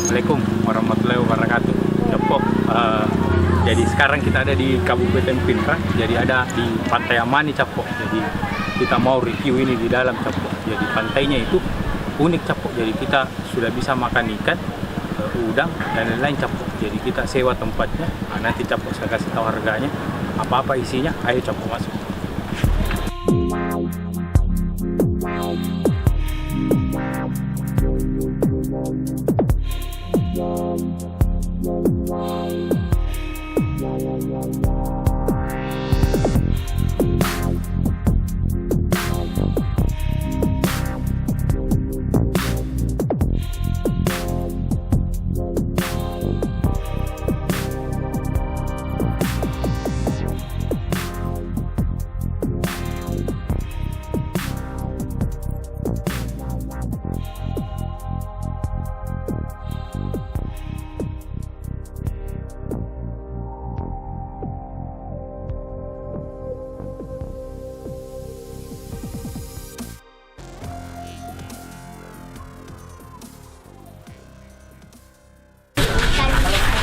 Assalamualaikum warahmatullahi wabarakatuh. Capok. Jadi sekarang kita ada di Kabupaten Pinrang. Jadi ada di Pantai Amani Capok. Jadi kita mau review ini di dalam Capok. Jadi pantainya itu unik Capok. Jadi kita sudah bisa makan ikan, udang dan lain-lain Capok. Jadi kita sewa tempatnya. Nanti Capok saya kasih tahu harganya. Apa-apa isinya. Ayo Capok masuk.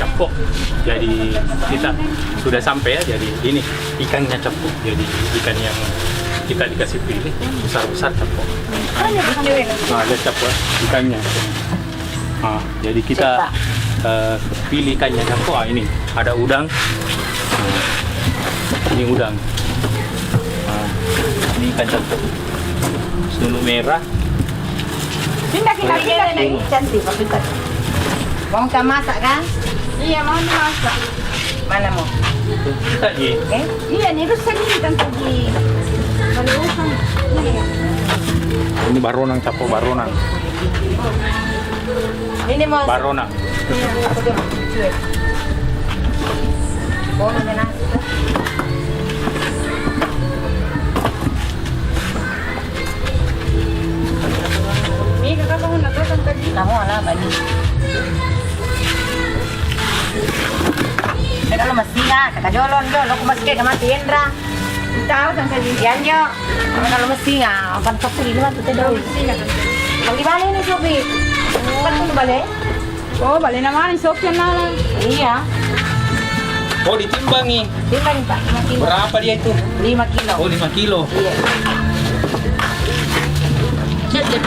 Capok. Jadi kita sudah sampai ya. Jadi ini ikannya Capok. Jadi ikan yang kita dikasih pilih besar-besar Capok. Ada Capok ikannya. Jadi kita pilih ikannya Capok. Ini ada udang. Ini udang. Ini ikan Capok. Sunu merah. Pindah cantik Pak. Mau kita masak kan? Iya, mau dimasak. Mana mau? Kita di. Iya, nih terus segini kan pergi. Ini baronang Capok baronang. Ini mau. Baronang. Aku dia mau cuek. Boleh nasi. Ini kakak mau nak datang tadi. Kamu ala bani. Kalau masih kakak jolon aku masih kayak mati Indra. Tahu kan tadi janjo. Kalau masih akan kapur ini mah tuh dulu. Bagi balik nih Sobi. Kan tuh balik. Oh balik nama nih Sobi nala. Iya. Oh ditimbangi. Timbang Pak 5 kilo. Berapa dia itu? 5 kilo. Oh 5 kilo. Iya. Cek.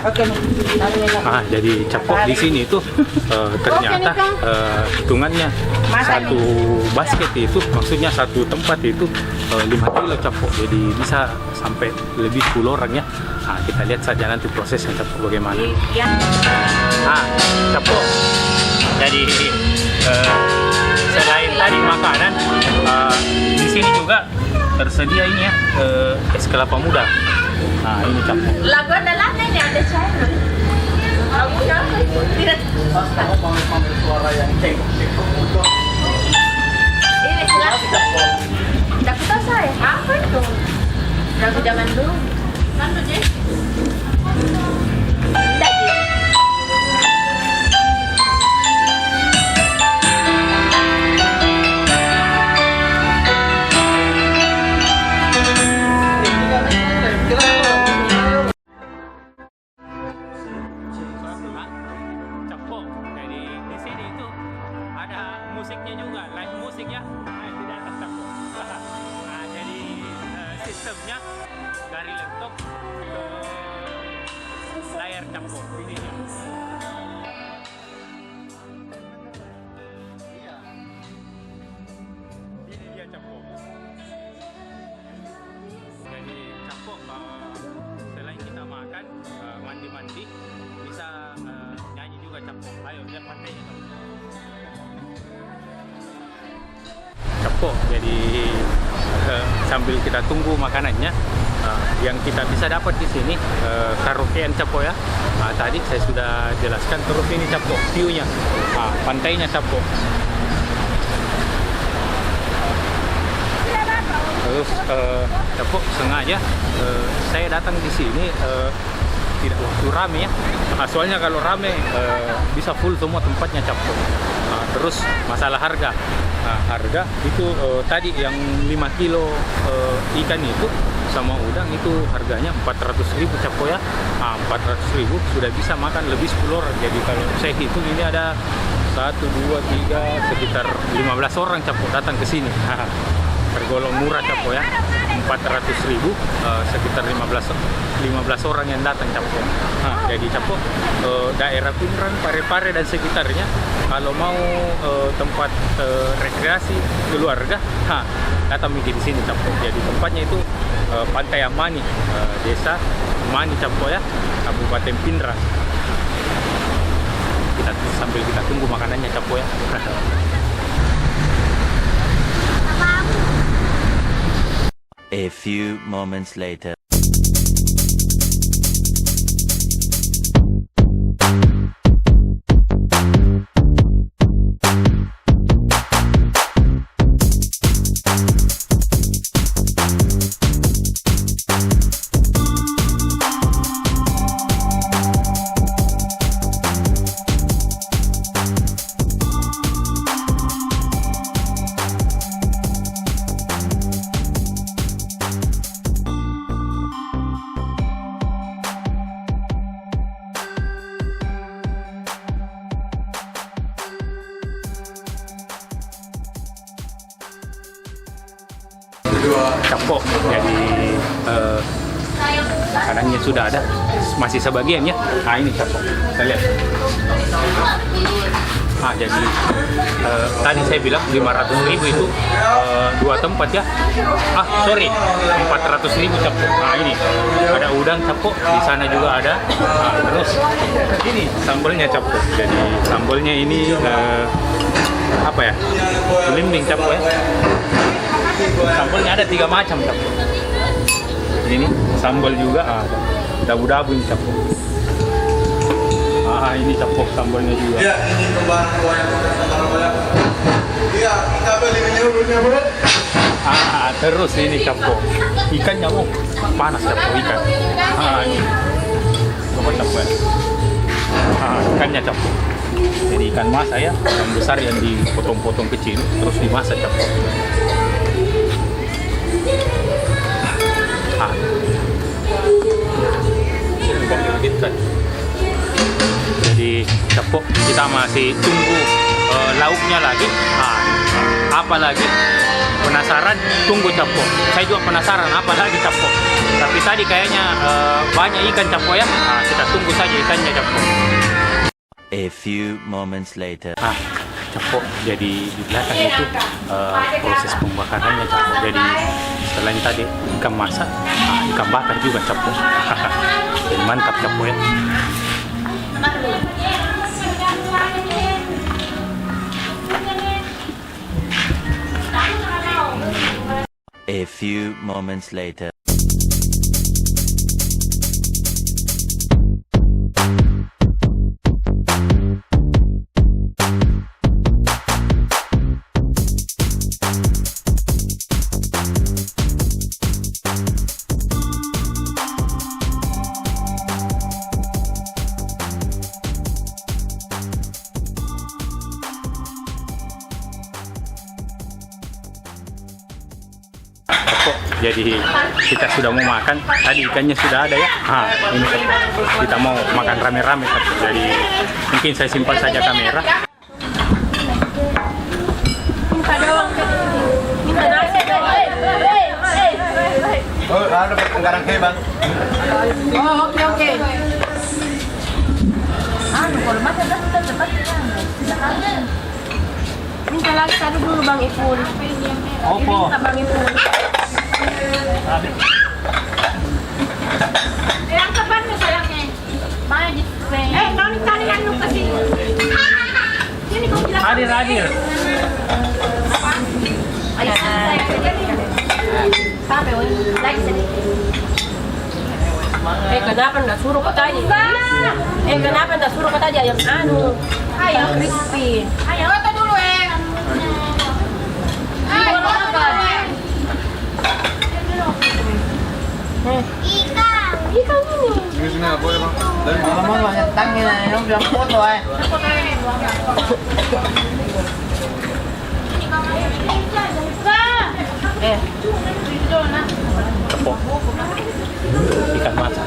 Oke. Jadi Capok di sini itu ternyata hitungannya satu basket itu maksudnya satu tempat itu 5 kilo Capok. Jadi bisa sampai lebih 10 orang ya. Kita lihat saja nanti prosesnya Capok bagaimana. Capok. Jadi selain tadi makanan di sini juga tersedia ini ya es kelapa muda. Ini Capok. Lagu adalah ini ada saya. Kamu siapa itu? Tidak. Suara yang cengkok. Ini jelas. Tidak tahu saya. Apa itu? Lagu zaman dulu. Kan tuh Jess. Musiknya juga, live musik ya. Tidak atas Capok. Jadi sistemnya dari laptop ke layar Capok ini. Ini dia Capok. Jadi Capok selain kita makan, mandi-mandi, bisa nyanyi juga Capok. Ayo lihat pantainya Capok. Capok. Jadi sambil kita tunggu makanannya, yang kita bisa dapat di sini karaokean Capok ya. Tadi saya sudah jelaskan. Terus ini Capok view-nya, pantainya Capok. Terus Capok sengaja saya datang di sini tidak waktu rame ya. Soalnya kalau rame bisa full semua tempatnya Capok. Terus masalah harga. Nah, harga itu tadi yang 5 kilo ikan itu sama udang itu harganya 400.000 Capo ya. Nah, 400.000 sudah bisa makan lebih 10 orang. Jadi kalau saya hitung ini ada 1, 2, 3 sekitar 15 orang Capo datang ke sini. Tergolong murah Capo ya. 400.000 sekitar 15 orang yang datang Capo. Nah, jadi Capo daerah Pinrang, Parepare dan sekitarnya kalau mau tempat rekreasi keluarga, datang di sini Capo. Jadi tempatnya itu Pantai Amani, Desa Amani Capo ya, Kabupaten Pinrang. Sambil kita tunggu makanannya Capo ya. A few moments later. Capo, jadi makanannya sudah ada, masih sebagian ya. Nah ini Capo, kita lihat. Nah jadi tadi saya bilang 500.000 itu 2 tempat ya. 400.000 Capo. Nah ini ada udang Capo, di sana juga ada. Nah, terus ini sambalnya Capo. Jadi sambalnya ini apa ya? Belimbing Capo ya. Sambalnya ada 3 macam Capo. Ini sambal juga dabu-dabu ini Capo. Ini Capo sambalnya juga. Iya, ini kebahan yang sambal banyak. Iya, kita beli minumnya, Bro. Terus ini Capo. Ikannya panas Capo ikan. Ini. Coba Capo ya. Ikannya Capo. Jadi ikan masa ya, yang besar yang dipotong-potong kecil terus dimasak Capo. Jadi Capo kita masih tunggu lauknya lagi. Apa lagi? Penasaran? Tunggu Capo. Saya juga penasaran apa lagi Capo. Tapi tadi kayaknya banyak ikan Capo ya. Kita tunggu saja ikannya Capo. A few moments later. Capo, jadi di belakang itu proses pembakarannya Capo. Jadi selain tadi ikan masak, ikan bakar juga Capo. Jadi mantap Capo ya. A few moments later. Jadi kita sudah mau makan, tadi ikannya sudah ada ya. Ini kita mau makan rame-rame. Jadi mungkin saya simpan saja kamera. Ada pertengkaran ke Bang. Oke. Kalau makan dah cepat. Minta lagi satu dulu Bang Ipul. Minta Bang Ipul. Yang kapan nih sayangnya? Mana di kali anu ke sini. Sini kau bilang. Hadir. Ayo saya kerja nih. Sampai lagi sedikit. Kenapa enggak suruh kau tadi? Kenapa enggak suruh kau tadi ayam anu? Ayam crispy. Ayo foto dulu Ayo makan. Ikan ini. Ini apa ya, Bang? Dari Mau banyak tangnya, yang bilang foto Capok ikan masak.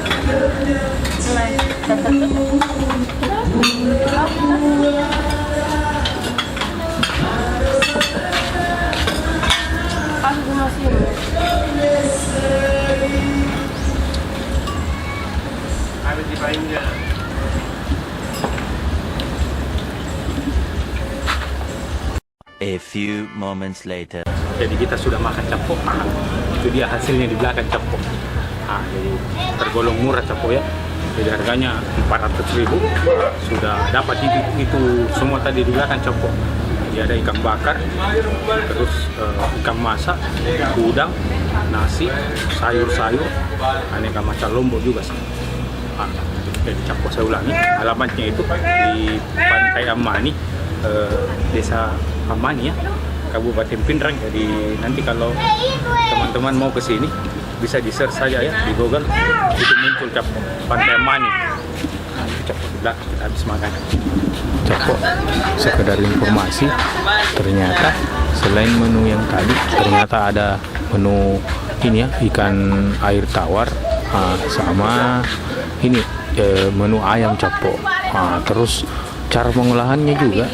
A few moments later. Jadi kita sudah makan capok. Itu dia hasilnya di belakang capok. Jadi tergolong murah capok ya. Jadi harganya 400.000. Sudah dapat itu semua tadi di belakang capok. Jadi ada ikan bakar, terus ikan masak, udang, nasi, sayur-sayur, aneka macam lombok juga sih. Jadi capok saya ulangi, alamatnya itu di Pantai Amani, Desa Amani ya, Kabupaten Pindrang. Jadi nanti kalau teman-teman mau ke sini bisa di-search saja ya di Google, itu muncul capok Pantai Amani. Capok di belakang kita habis makan. Capok sekedar informasi, ternyata selain menu yang tadi ternyata ada menu ini ya, ikan air tawar, sama ini menu ayam capok. Terus cara pengolahannya juga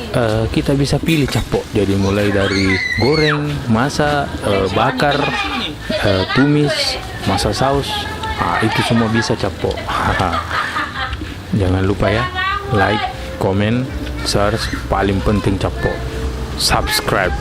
kita bisa pilih capok, jadi mulai dari goreng, masak, bakar, tumis, masak saus, itu semua bisa capok. Jangan lupa ya, like, komen, search, paling penting capok, subscribe.